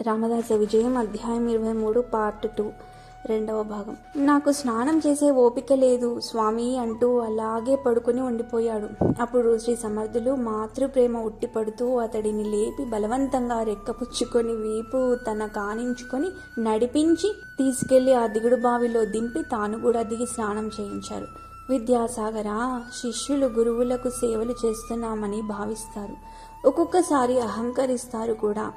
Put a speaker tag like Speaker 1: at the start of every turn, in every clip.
Speaker 1: రామదాస విజయం అధ్యాయం 23 పార్ట్ 2 రెండవ భాగం. నాకు స్నానం చేసే ఓపిక లేదు స్వామి అంటూ అలాగే పడుకుని ఉండిపోయాడు. అప్పుడు శ్రీ సమర్థులు మాతృప్రేమ ఉట్టిపడుతూ అతడిని లేపి బలవంతంగా రెక్కపుచ్చుకొని వీపు తన కానించుకొని నడిపించి తీసుకెళ్లి ఆ దిగుడు బావిలో దింపి తాను కూడా దిగి స్నానం చేయించారు. విద్యాసాగరా, శిష్యులు గురువులకు సేవలు చేస్తున్నామని భావిస్తారు, ఒక్కొక్కసారి అహంకరిస్తారు కూడా.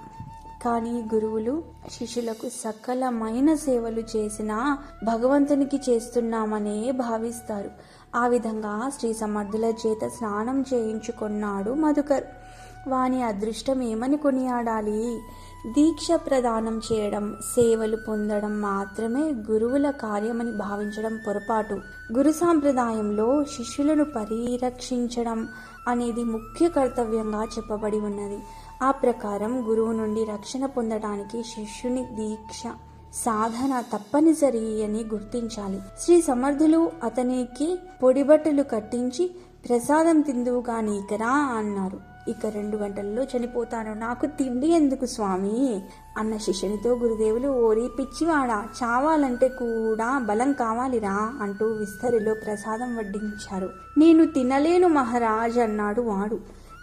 Speaker 1: కానీ గురువులు శిష్యులకు సకలమైన సేవలు చేసినా భగవంతునికి చేస్తున్నామనే భావిస్తారు. ఆ విధంగా శ్రీ సమర్థుల చేత స్నానం చేయించుకున్నాడు మధుకర్. వాని అదృష్టం ఏమని కొనియాడాలి? దీక్ష ప్రదానం చేయడం, సేవలు పొందడం మాత్రమే గురువుల కార్యమని భావించడం పొరపాటు. గురు సాంప్రదాయంలో శిష్యులను పరిరక్షించడం అనేది ముఖ్య కర్తవ్యంగా చెప్పబడి ఉన్నది. ఆ ప్రకారం గురువు నుండి రక్షణ పొందడానికి శిష్యుని దీక్ష సాధన తప్పనిసరి అని గుర్తించాలి. శ్రీ సమర్థులు అతనికి పొడిబట్టలు కట్టించి ప్రసాదం తిందువుగా నీకరా అన్నారు. ఇక 2 గంటల్లో చనిపోతాను, నాకు తిండి ఎందుకు స్వామి అన్న శిష్యునితో గురుదేవులు, ఓరి పిచ్చివాడా, చావాలంటే కూడా బలం కావాలిరా అంటూ విస్తరిలో ప్రసాదం వడ్డించారు. నేను తినలేను మహారాజ్ అన్నాడు వాడు.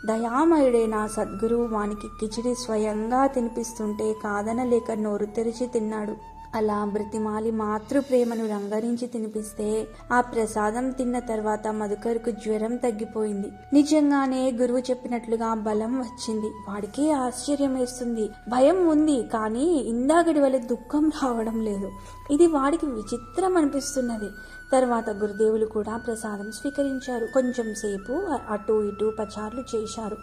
Speaker 1: దయామయుడైన సద్గురు వానికి కిచిడి స్వయంగా తినిపిస్తుంటే కాదనలేక నోరు తెరిచి తిన్నాడు. అలా బ్రతిమాలి మాతృప్రేమను రంగరించి తినిపిస్తే ఆ ప్రసాదం తిన్న తర్వాత మధుకర్కు జ్వరం తగ్గిపోయింది. నిజంగానే గురువు చెప్పినట్లుగా బలం వచ్చింది. వాడికే ఆశ్చర్యం వేస్తుంది. భయం ఉంది, కానీ ఇందాకటి వల్ల దుఃఖం రావడం లేదు. ఇది వాడికి విచిత్రం అనిపిస్తున్నది. తర్వాత గురుదేవులు కూడా ప్రసాదం స్వీకరించారు. కొంచెం సేపు అటు ఇటు పచార్లు చేశారు.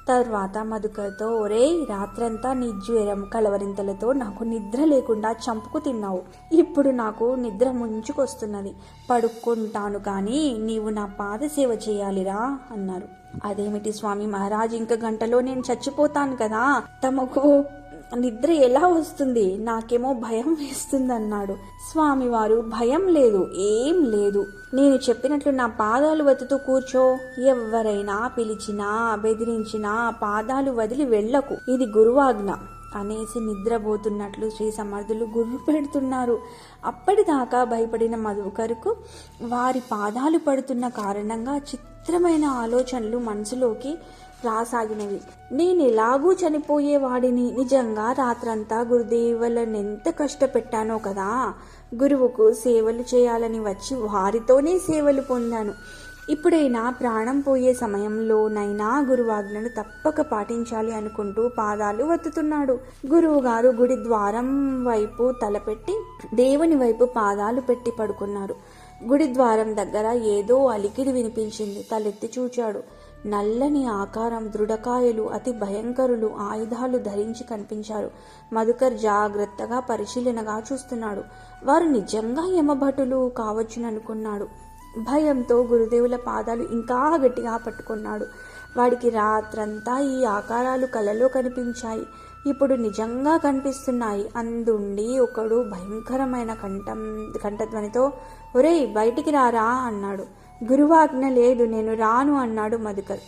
Speaker 1: తర్వాత మధుకర్తో, ఒరే, రాత్రంతా నీ జ్వరం కలవరింతలతో నాకు నిద్ర లేకుండా చంపుకు తిన్నావు. ఇప్పుడు నాకు నిద్ర ముంచుకొస్తున్నది, పడుకుంటాను, కానీ నీవు నా పాద సేవ చేయాలిరా అన్నారు. అదేమిటి స్వామి మహారాజ్, ఇంక గంటలో నేను చచ్చిపోతాను కదా, తమకు నిద్ర ఎలా వస్తుంది? నాకేమో భయం వేస్తుంది అన్నాడు. స్వామివారు, భయం లేదు, ఏం లేదు, నేను చెప్పినట్లు నా పాదాలు వత్తుతూ కూర్చో. ఎవరైనా పిలిచినా బెదిరించినా పాదాలు వదిలి వెళ్లకు, ఇది గురువాజ్ఞ అనేసి నిద్రపోతున్నట్లు శ్రీ సమర్థులు గుర్రు పెడుతున్నారు. అప్పటిదాకా భయపడిన మధుకర్కు వారి పాదాలు పడుతున్న కారణంగా చిత్రమైన ఆలోచనలు మనసులోకి రాసాగినవి. నేను ఎలాగూ చనిపోయేవాడిని, నిజంగా రాత్రంతా గురుదేవులనెంత కష్టపెట్టానో కదా, గురువుకు సేవలు చేయాలని వచ్చి వారితోనే సేవలు పొందాను. ఇప్పుడైనా ప్రాణం పోయే సమయంలోనైనా గురువాజ్ఞను తప్పక పాటించాలి అనుకుంటూ పాదాలు వత్తుతున్నాడు. గురువు గారు గుడి ద్వారం వైపు తలపెట్టి దేవుని వైపు పాదాలు పెట్టి పడుకున్నారు. గుడి ద్వారం దగ్గర ఏదో అలికిడి వినిపించింది. తలెత్తి చూచాడు. నల్లని ఆకారం, దృఢకాయలు, అతి భయంకరులు ఆయుధాలు ధరించి కనిపించారు. మధుకర్ జాగ్రత్తగా పరిశీలనగా చూస్తున్నాడు. వారు నిజంగా యమభటులు కావచ్చుననుకున్నాడు. భయంతో గురుదేవుల పాదాలు ఇంకా గట్టిగా పట్టుకున్నాడు. వాడికి రాత్రంతా ఈ ఆకారాలు కలలో కనిపించాయి, ఇప్పుడు నిజంగా కనిపిస్తున్నాయి. అందుండి ఒకడు భయంకరమైన కంఠధ్వనితో, ఒరేయ్, బయటికి రారా అన్నాడు. గురువాజ్ఞ లేదు, నేను రాను అన్నాడు మధుకర్.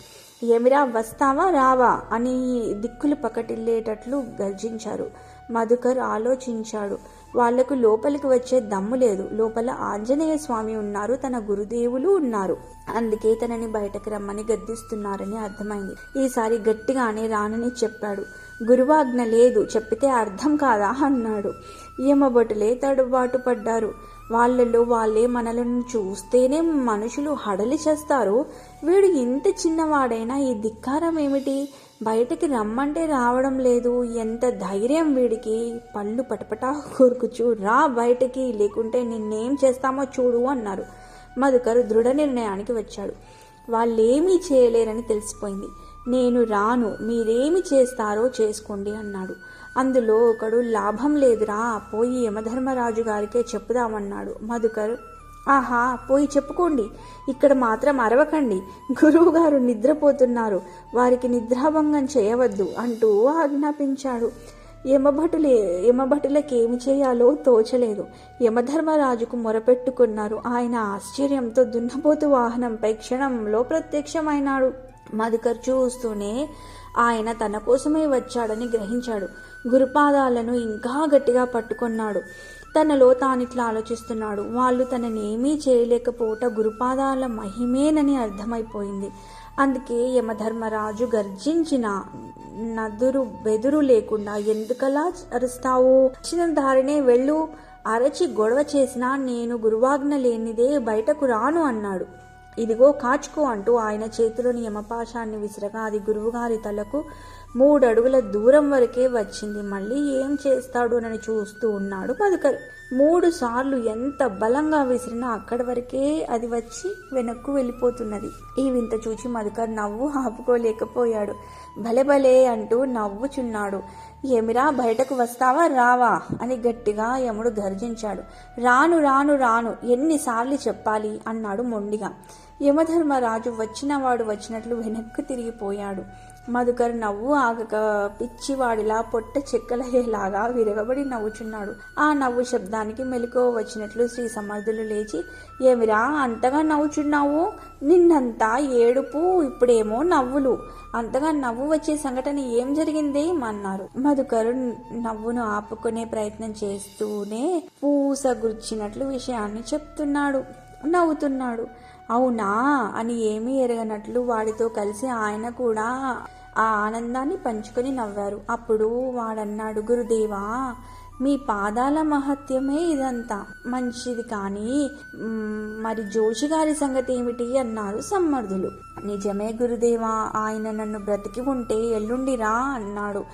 Speaker 1: ఏమిరా, వస్తావా రావా అని దిక్కులు పకటిల్లేటట్లు గర్జించారు. మధుకర్ ఆలోచించాడు. వాళ్లకు లోపలికి వచ్చే దమ్ము లేదు. లోపల ఆంజనేయ స్వామి ఉన్నారు, తన గురుదేవులు ఉన్నారు. అందుకే తనని బయటకు రమ్మని గద్దిస్తున్నారని అర్థమైంది. ఈసారి గట్టిగానే రానని చెప్పాడు. గురువాజ్ఞ లేదు, చెప్పితే అర్థం కాదా అన్నాడు. యమభటులే తడుబాటు పడ్డారు. వాళ్ళలో వాళ్ళే మనలను చూస్తేనే మనుషులు హడలి చేస్తారు. వీడు ఇంత చిన్నవాడైనా ఈ ధిక్కారం ఏమిటి? బయటికి రమ్మంటే రావడం లేదు. ఎంత ధైర్యం వీడికి! పళ్ళు పటపటా కొరుకుచూ, రా బయటికి, లేకుంటే నిన్నేం చేస్తామో చూడు అన్నారు. మధుకర్ దృఢ నిర్ణయానికి వచ్చాడు. వాళ్ళేమీ చేయలేరని తెలిసిపోయింది. నేను రాను, మీరేమి చేస్తారో చేసుకోండి అన్నాడు. అందులో ఒకడు, లాభం లేదురా, పోయి యమధర్మరాజు గారికే చెప్పుదామన్నాడు. మధుకర్, ఆహా, పోయి చెప్పుకోండి, ఇక్కడ మాత్రం అరవకండి, గురువుగారు నిద్రపోతున్నారు, వారికి నిద్రాభంగం చేయవద్దు అంటూ ఆజ్ఞాపించాడు. యమభటులకేమి చేయాలో తోచలేదు. యమధర్మరాజుకు మొరపెట్టుకున్నారు. ఆయన ఆశ్చర్యంతో దున్నపోతు వాహనంపై క్షణంలో ప్రత్యక్షమైనాడు. మధుకర్ చూస్తూనే ఆయన తన కోసమే వచ్చాడని గ్రహించాడు. గురుపాదాలను ఇంకా గట్టిగా పట్టుకున్నాడు. తనలో తానిట్లా ఆలోచిస్తున్నాడు. వాళ్ళు తననేమీ చేయలేకపోవట గురుపాదాల మహిమేనని అర్థమైపోయింది. అందుకే యమధర్మరాజు గర్జించిన నదురు బెదురు లేకుండా, ఎందుకలా అరుస్తావు? వచ్చిన దారినే వెళ్ళు, అరచి గొడవ చేసినా నేను గురువాజ్ఞ లేనిదే బయటకు రాను అన్నాడు. ఇదిగో కాచుకో అంటూ ఆయన చేతిలోని యమపాశాన్ని విసిరగా అది గురువుగారి తలకు 3 అడుగుల దూరం వరకే వచ్చింది. మళ్ళీ ఏం చేస్తాడోనని చూస్తూ ఉన్నాడు మధుకర్. 3 సార్లు ఎంత బలంగా విసిరినా అక్కడి వరకే అది వచ్చి వెనక్కు వెళ్ళిపోతున్నది. ఈ వింత చూచి మధుకర్ నవ్వు ఆపుకోలేకపోయాడు. భలే భలే అంటూ నవ్వుచున్నాడు. ఏమిరా, బయటకు వస్తావా రావా అని గట్టిగా యముడు గర్జించాడు. రాను రాను రాను, ఎన్నిసార్లు చెప్పాలి అన్నాడు మొండిగా. యమధర్మరాజు వచ్చినవాడు వచ్చినట్లు వెనక్కు తిరిగిపోయాడు. మధుకర్ నవ్వు ఆగక పిచ్చివాడిలా పొట్ట చెక్కలయ్యేలాగా విరగబడి నవ్వుచున్నాడు. ఆ నవ్వు శబ్దానికి మెలకువ వచ్చినట్లు శ్రీ సమర్థులు లేచి, ఏమిరా అంతగా నవ్వుచున్నావు? నిన్నంతా ఏడుపు, ఇప్పుడేమో నవ్వులు. అంతగా నవ్వు వచ్చే సంఘటన ఏం జరిగింది అన్నారు. మధుకరు నవ్వును ఆపుకునే ప్రయత్నం చేస్తూనే పూసగుచ్చినట్లు విషయాన్ని చెప్తున్నాడు. నవ్వుతున్నాడు. అవునా అని ఏమీ ఎరగనట్లు వాడితో కలిసి ఆయన కూడా ఆ ఆనందాన్ని పంచుకొని నవ్వారు. అప్పుడు వాడన్నాడు, గురుదేవా, మీ పాదాల మహత్యమే ఇదంతా. మంచిది, కానీ మరి జోషి గారి సంగతి ఏమిటి అన్నారు సమర్థులు. నిజమే గురుదేవా, ఆయన నన్ను బ్రతికి ఉంటే ఎల్లుండిరా అన్నాడు.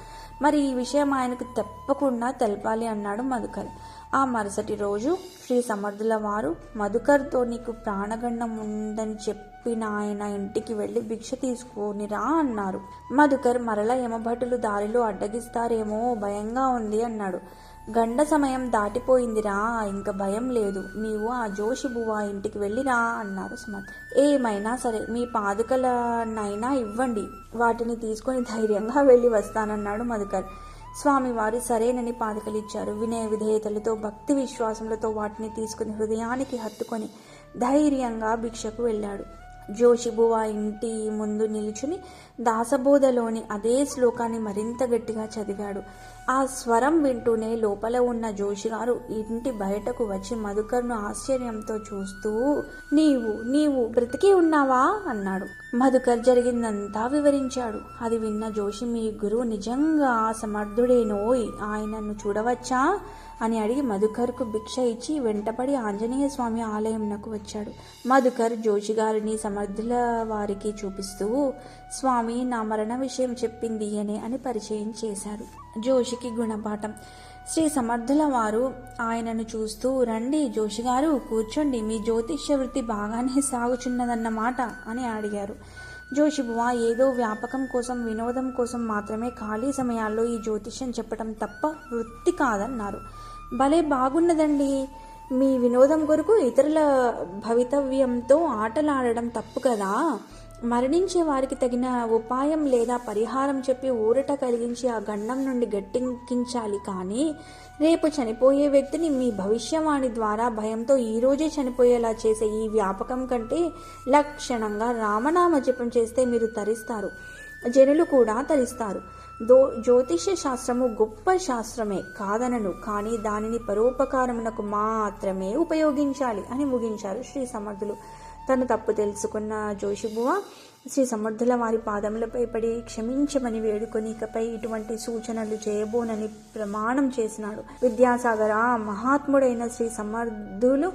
Speaker 1: మరి ఈ విషయం ఆయనకు తప్పకుండా తెలపాలి అన్నాడు మధుకర్. ఆ మరుసటి రోజు శ్రీ సమర్థుల వారు మధుకర్తో నీకు ప్రాణగండం ఉందని చెప్పిన ఆయన ఇంటికి వెళ్ళి భిక్ష తీసుకునిరా అన్నారు. మధుకర్ మరలా యమభటులు దారిలో అడ్డగిస్తారేమో భయంగా ఉంది అన్నాడు. గండ సమయం దాటిపోయిందిరా, ఇంక భయం లేదు, నీవు ఆ జోషి బువ్వ ఇంటికి వెళ్ళిరా అన్నారు సమర్థ్. ఏమైనా సరే మీ పాదుకలనైనా ఇవ్వండి, వాటిని తీసుకొని ధైర్యంగా వెళ్ళి వస్తానన్నాడు మధుకర్. స్వామివారు సరేనని పాదుకలిచ్చారు. వినయ విధేయతలతో భక్తి విశ్వాసములతో వాటిని తీసుకుని హృదయానికి హత్తుకొని ధైర్యంగా భిక్షకు వెళ్ళాడు. జోషిబువ ఇంటి ముందు నిల్చుని దాసబోధలోని అదే శ్లోకాన్ని మరింత గట్టిగా చదివాడు. ఆ స్వరం వింటూనే లోపల ఉన్న జోషిగారు ఇంటి బయటకు వచ్చి మధుకర్ను ఆశ్చర్యంతో చూస్తూ, నీవు బ్రతికి ఉన్నావా అన్నాడు. మధుకర్ జరిగిందంతా వివరించాడు. అది విన్న జోషి, మీ గురువు నిజంగా సమర్థుడేనోయ్, ఆయనను చూడవచ్చా అని అడిగి మధుకర్కు భిక్ష ఇచ్చి వెంటపడి ఆంజనేయ స్వామి ఆలయంనకు వచ్చాడు. మధుకర్ జోషిగారిని సమర్థుల వారికి చూపిస్తూ, స్వామి నా మరణ విషయం చెప్పింది ఈయనే అని పరిచయం చేశారు. జోషికి గుణపాఠం. శ్రీ సమర్థుల వారు ఆయనను చూస్తూ, రండి జోషిగారు, కూర్చోండి, మీ జ్యోతిష్య వృత్తి బాగానే సాగుచున్నదన్నమాట అని అడిగారు. జోషిబువ ఏదో వ్యాపకం కోసం, వినోదం కోసం మాత్రమే ఖాళీ సమయాల్లో ఈ జ్యోతిష్యం చెప్పటం తప్ప వృత్తి కాదన్నారు. భలే బాగున్నదండి, మీ వినోదం కొరకు ఇతరుల భవితవ్యంతో ఆటలాడడం తప్పు కదా. మరణించే వారికి తగిన ఉపాయం లేదా పరిహారం చెప్పి ఊరట కలిగించి ఆ గండం నుండి గట్టెక్కించాలి, కానీ రేపు చనిపోయే వ్యక్తిని మీ భవిష్యవాణి ద్వారా భయంతో ఈరోజే చనిపోయేలా చేసే ఈ వ్యాపకం కంటే లక్షణంగా రామనామ జపం చేస్తే మీరు తరిస్తారు, జనులు కూడా తరిస్తారు. జ్యోతిష్య శాస్త్రము గొప్ప శాస్త్రమే కాదనను, కానీ దానిని పరోపకారమునకు మాత్రమే ఉపయోగించాలి అని ముగించారు శ్రీ సమర్థులు. తను తప్పు తెలుసుకున్న జోషిబువ శ్రీ సమర్థుల వారి పాదములపై పడి క్షమించమని వేడుకొని ఇకపై ఇటువంటి సూచనలు చేయబోనని ప్రమాణం చేసినాడు. విద్యాసాగర, మహాత్ముడైన శ్రీ సమర్థులు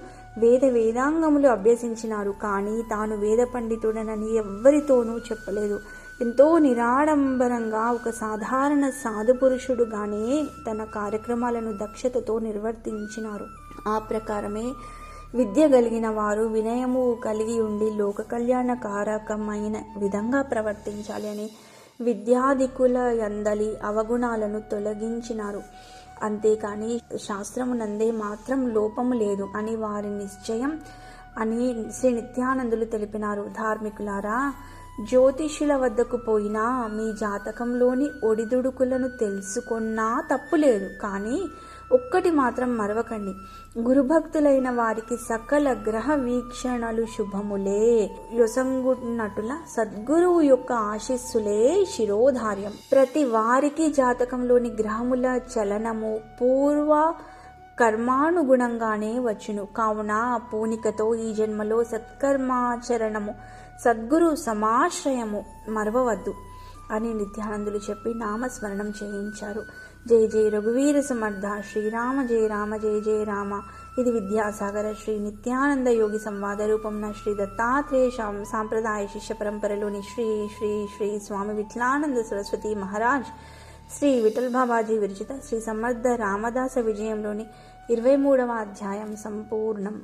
Speaker 1: వేదాంగములు అభ్యసించినారు, కానీ తాను వేద పండితుడనని ఎవ్వరితోనూ చెప్పలేదు. ఎంతో నిరాడంబరంగా ఒక సాధారణ సాధు పురుషుడుగానే తన కార్యక్రమాలను దక్షతతో నిర్వర్తించినారు. ఆ ప్రకారమే విద్య కలిగిన వారు వినయము కలిగి ఉండి లోక కళ్యాణకారకమైన విధంగా ప్రవర్తించాలి అని విద్యాధికుల యందలి అవగుణాలను తొలగించినారు. అంతేకాని శాస్త్రమునందే మాత్రం లోపము లేదు అని వారి నిశ్చయం అని శ్రీ నిత్యానందులు తెలిపినారు. ధార్మికులారా, జ్యోతిష్యుల వద్దకు పోయినా మీ జాతకంలోని ఒడిదుడుకులను తెలుసుకున్నా తప్పులేదు, కానీ ఒక్కటి మాత్రం మరవకండి, గురుభక్తులైన వారికి సకల గ్రహ వీక్షణలు శుభములే యొసంగునటుల సద్గురువు యొక్క ఆశీస్సులే శిరోధార్యం. ప్రతి వారికి జాతకంలోని గ్రహముల చలనము పూర్వ కర్మానుగుణంగానే వచ్చును. కావున పూనికతో ఈ జన్మలో సత్కర్మాచరణము, సద్గురు సమాశ్రయము మరవవద్దు అని నిత్యానందులు చెప్పి నామస్మరణం చేయించారు. జయ జయ రఘువీర సమర్థ శ్రీరామ జయ రామ జయ జయ రామ. ఇది విద్యాసాగర శ్రీ నిత్యానంద యోగి సంవాద రూపంన శ్రీ దత్తాత్రేయ సాంప్రదాయ శిష్య పరంపరలోని శ్రీ శ్రీ శ్రీ స్వామి విఠలానంద సరస్వతి మహారాజ్ శ్రీ విఠల్ బాబాజీ విరచిత శ్రీ సమర్థ రామదాస విజయంలోని 23వ అధ్యాయం సంపూర్ణం.